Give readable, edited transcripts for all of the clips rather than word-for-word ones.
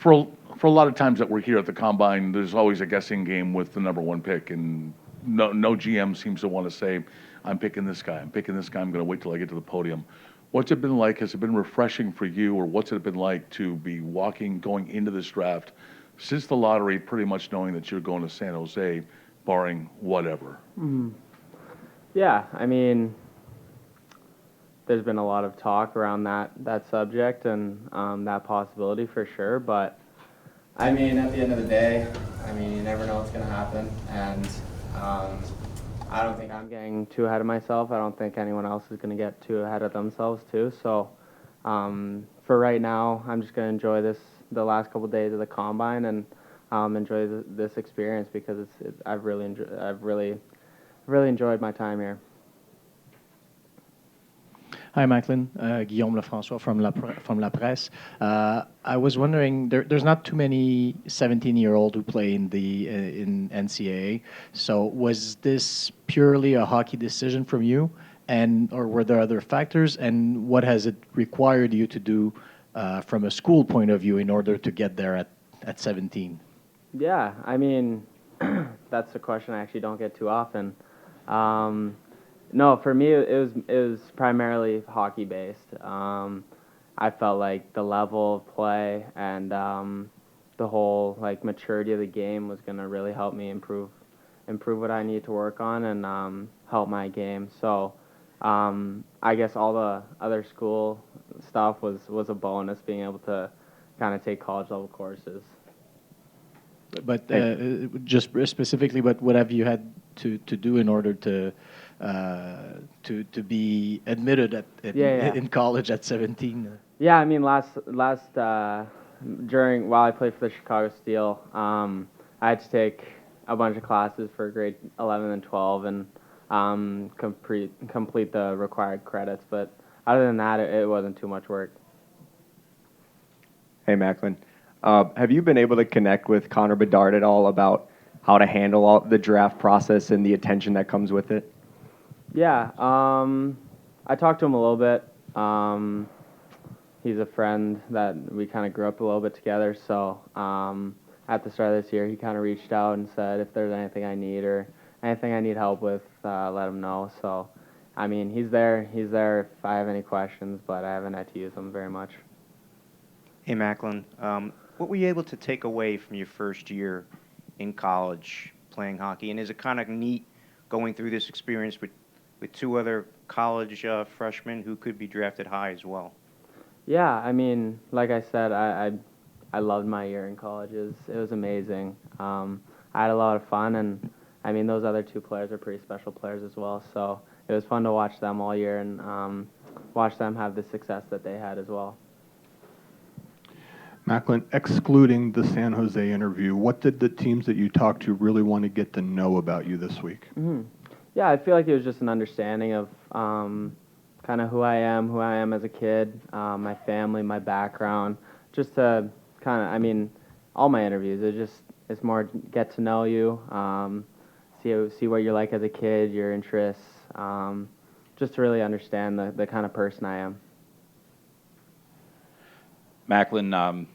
for a lot of times that we're here at the Combine, there's always a guessing game with the number one pick, and no GM seems to want to say, I'm picking this guy, I'm picking this guy, I'm going to wait till I get to the podium. What's it been like? Has it been refreshing for you, or what's it been like to be going into this draft since the lottery, pretty much knowing that you're going to San Jose, barring whatever? Yeah, I mean, there's been a lot of talk around that subject and that possibility for sure. But I mean, at the end of the day, I mean, you never know what's going to happen, and I don't think I'm getting too ahead of myself. I don't think anyone else is going to get too ahead of themselves too. So for right now, I'm just going to enjoy the last couple of days of the Combine and enjoy this experience because I've really enjoyed my time here. Hi, Macklin. Guillaume Lefrançois from La Presse. I was wondering, there's not too many 17-year-olds who play in NCAA. So was this purely a hockey decision from you, or were there other factors? And what has it required you to do from a school point of view in order to get there at 17? Yeah, I mean, that's a question I actually don't get too often. No, for me it was primarily hockey based. I felt like the level of play and the whole like maturity of the game was gonna really help me improve what I need to work on and help my game. So I guess all the other school stuff was a bonus, being able to kind of take college level courses. But just specifically, what have you had to do in order to be admitted in college at 17? Yeah, I mean, while I played for the Chicago Steel, I had to take a bunch of classes for grade 11 and 12 and complete the required credits. But other than that, it wasn't too much work. Hey, Macklin. Have you been able to connect with Connor Bedard at all about how to handle all the draft process and the attention that comes with it? Yeah, I talked to him a little bit. He's a friend that we kind of grew up a little bit together. So at the start of this year, he kind of reached out and said if there's anything I need or anything I need help with, let him know. So, I mean, he's there if I have any questions, but I haven't had to use him very much. Hey, Macklin. What were you able to take away from your first year in college playing hockey? And is it kind of neat going through this experience with two other college freshmen who could be drafted high as well? Yeah, I mean, like I said, I loved my year in college. It was amazing. I had a lot of fun, and I mean, those other two players are pretty special players as well. So it was fun to watch them all year and watch them have the success that they had as well. Macklin, excluding the San Jose interview, what did the teams that you talked to really want to get to know about you this week? Mm-hmm. Yeah, I feel like it was just an understanding of kind of who I am as a kid, my family, my background, just to kind of, I mean, all my interviews, it's more get to know you, see what you're like as a kid, your interests, just to really understand the kind of person I am. Macklin,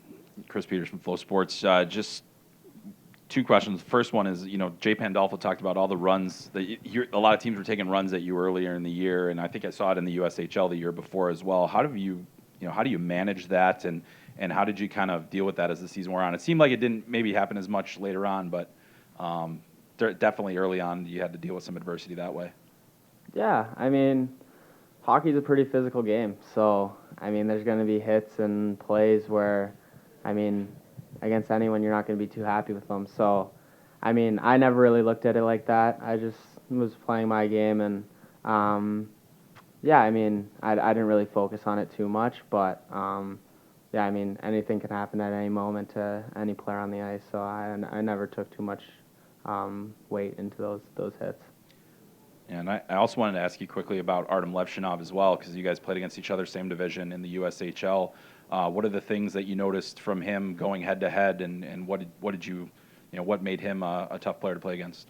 Chris Peters from Flow Sports. Just two questions. The first one is, Jay Pandolfo talked about all the runs that a lot of teams were taking runs at you earlier in the year, and I think I saw it in the USHL the year before as well. How do you manage that, and how did you kind of deal with that as the season wore on? It seemed like it didn't maybe happen as much later on, but definitely early on you had to deal with some adversity that way. Yeah, I mean, hockey's a pretty physical game, so I mean, there's going to be hits and plays where, I mean, against anyone, you're not going to be too happy with them. So, I mean, I never really looked at it like that. I just was playing my game, and yeah, I mean, I didn't really focus on it too much, but yeah, I mean, anything can happen at any moment to any player on the ice. So I never took too much weight into those hits. And I also wanted to ask you quickly about Artem Levshinov as well, because you guys played against each other, same division in the USHL. What are the things that you noticed from him going head to head, and what made him a tough player to play against?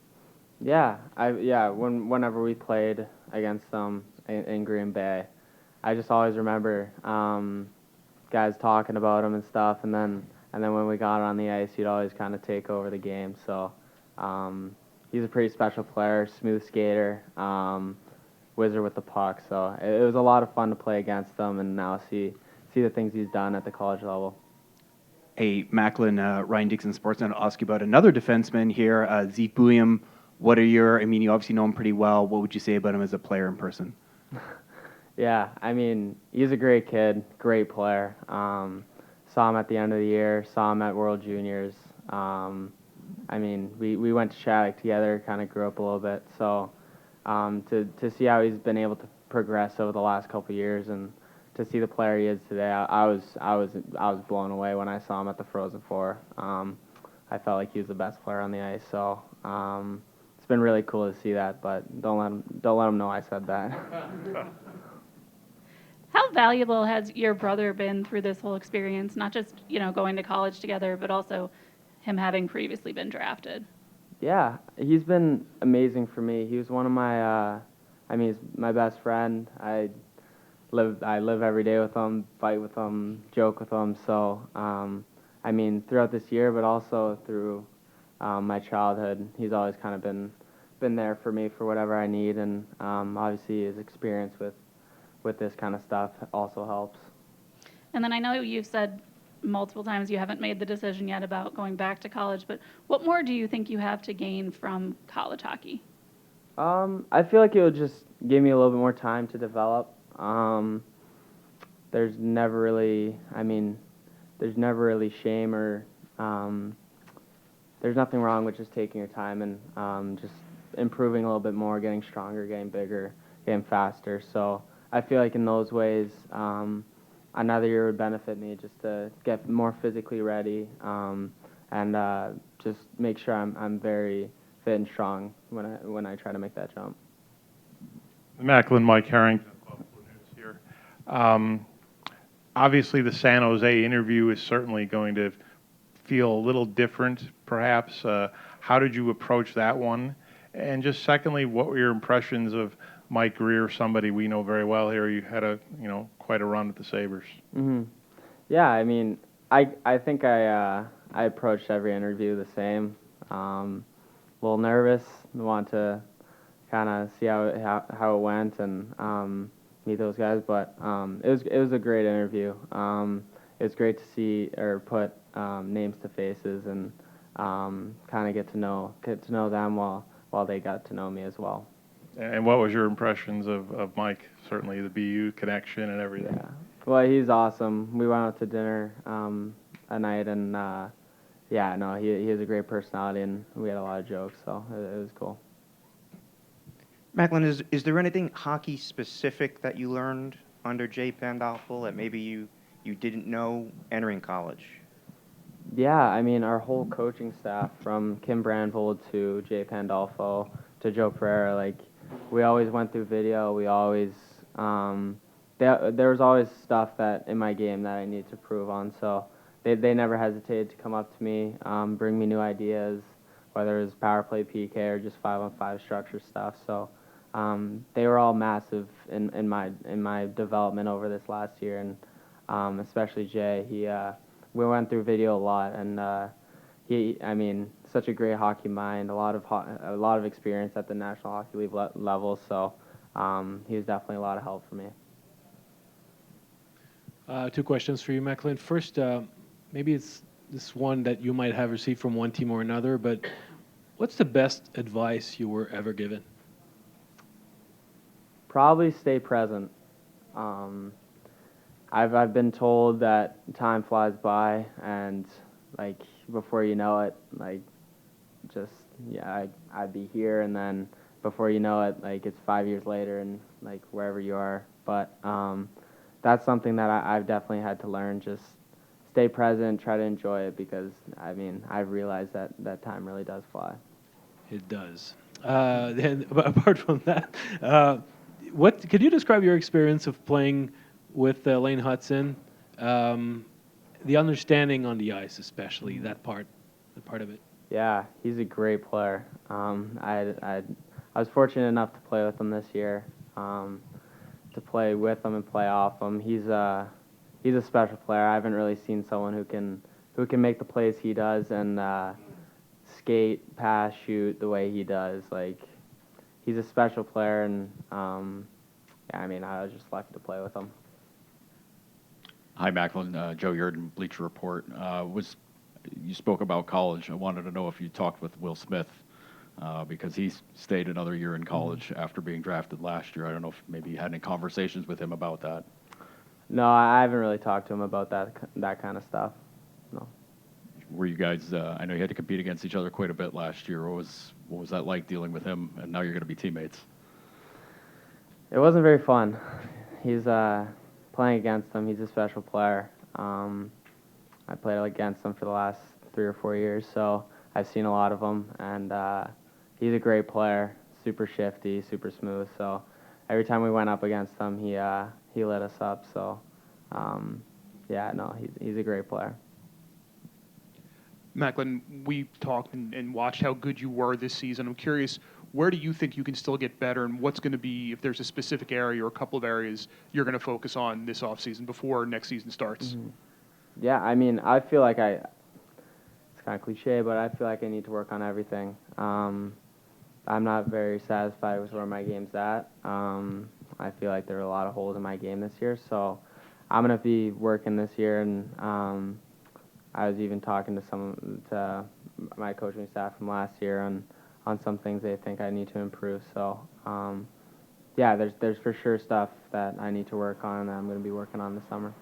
Yeah, whenever we played against them in Green Bay, I just always remember guys talking about him and stuff, and then and then when we got on the ice, he'd always kind of take over the game. So he's a pretty special player, smooth skater, wizard with the puck. So it was a lot of fun to play against him, and now see the things he's done at the college level. Hey, Macklin, Ryan Dixon, Sportsnet. I'll ask you about another defenseman here, Zeke Bouillon. What are your, I mean, you obviously know him pretty well. What would you say about him as a player in person? Yeah, I mean, he's a great kid, great player. Saw him at the end of the year, saw him at World Juniors. I mean, we went to Shattuck together, kind of grew up a little bit. So to see how he's been able to progress over the last couple of years and to see the player he is today, I was blown away when I saw him at the Frozen Four. I felt like he was the best player on the ice. So it's been really cool to see that. But don't let him know I said that. How valuable has your brother been through this whole experience? Not just going to college together, but also him having previously been drafted. Yeah, he's been amazing for me. He was one of my, he's my best friend. I live every day with him, fight with him, joke with him. So, throughout this year, but also through my childhood, he's always kind of been there for me for whatever I need, and obviously his experience with this kind of stuff also helps. And then I know you've said multiple times you haven't made the decision yet about going back to college, but what more do you think you have to gain from college hockey? I feel like it would just give me a little bit more time to develop. There's never really shame or there's nothing wrong with just taking your time and just improving a little bit more, getting stronger, getting bigger, getting faster. So I feel like in those ways, another year would benefit me just to get more physically ready and just make sure I'm very fit and strong when I try to make that jump. Macklin, Mike Harrington, Buffalo News here. Obviously, the San Jose interview is certainly going to feel a little different, perhaps. How did you approach that one? And just secondly, what were your impressions of Mike Greer, somebody we know very well here? You had quite a run with the Sabres. Mm-hmm. Yeah, I think I approached every interview the same. A little nervous, want to kind of see how it went and meet those guys, but it was a great interview. It was great to see or put names to faces and kind of get to know them while they got to know me as well. And what was your impressions of Mike? Certainly the BU connection and everything. Yeah, well, he's awesome. We went out to dinner a night, and he has a great personality, and we had a lot of jokes, so it was cool. Macklin, is there anything hockey specific that you learned under Jay Pandolfo that maybe you didn't know entering college? Yeah, our whole coaching staff, from Kim Brandvold to Jay Pandolfo to Joe Pereira, we always went through video. We always there was always stuff that in my game that I needed to improve on. So they never hesitated to come up to me, bring me new ideas, whether it was power play, PK, or just 5-on-5 structure stuff. So they were all massive in my development over this last year, and especially Jay. We went through video a lot, and such a great hockey mind, a lot of experience at the National Hockey League level. So he was definitely a lot of help for me. Two questions for you, Macklin. First, maybe it's this one that you might have received from one team or another, but what's the best advice you were ever given? Probably stay present. I've been told that time flies by, and before you know it, I'd be here, and then before you know it, it's 5 years later, and wherever you are. But that's something that I've definitely had to learn. Just stay present, try to enjoy it, because I've realized that time really does fly. It does. Then, apart from that, could you describe your experience of playing with Lane Hutson? The understanding on the ice, especially that part of it. Yeah, he's a great player. I was fortunate enough to play with him this year, to play with him and play off him. He's a special player. I haven't really seen someone who can who can make the plays he does and skate, pass, shoot the way he does. Like, he's a special player, and yeah, I mean, I was just lucky to play with him. Hi, Macklin. Joe Yurden, Bleacher Report. You spoke about college. I wanted to know if you talked with Will Smith because he stayed another year in college after being drafted last year. I don't know if maybe you had any conversations with him about that. No, I haven't really talked to him about that kind of stuff. No. Were you guys? I know you had to compete against each other quite a bit last year. What was that like dealing with him? And now you're going to be teammates. It wasn't very fun. He's playing against him. He's a special player. I played against him for the last 3 or 4 years, so I've seen a lot of him, and he's a great player, super shifty, super smooth. So every time we went up against him, he lit us up. So yeah, no, he's a great player. Macklin, we talked and watched how good you were this season. I'm curious, where do you think you can still get better, and what's going to be, if there's a specific area or a couple of areas you're going to focus on this offseason before next season starts? Mm-hmm. Yeah, I mean, I feel like it's kind of cliche, but I feel like I need to work on everything. I'm not very satisfied with where my game's at. I feel like there are a lot of holes in my game this year, so I'm going to be working this year, and I was even talking to my coaching staff from last year on some things they think I need to improve. So yeah, there's for sure stuff that I need to work on, and I'm going to be working on this summer.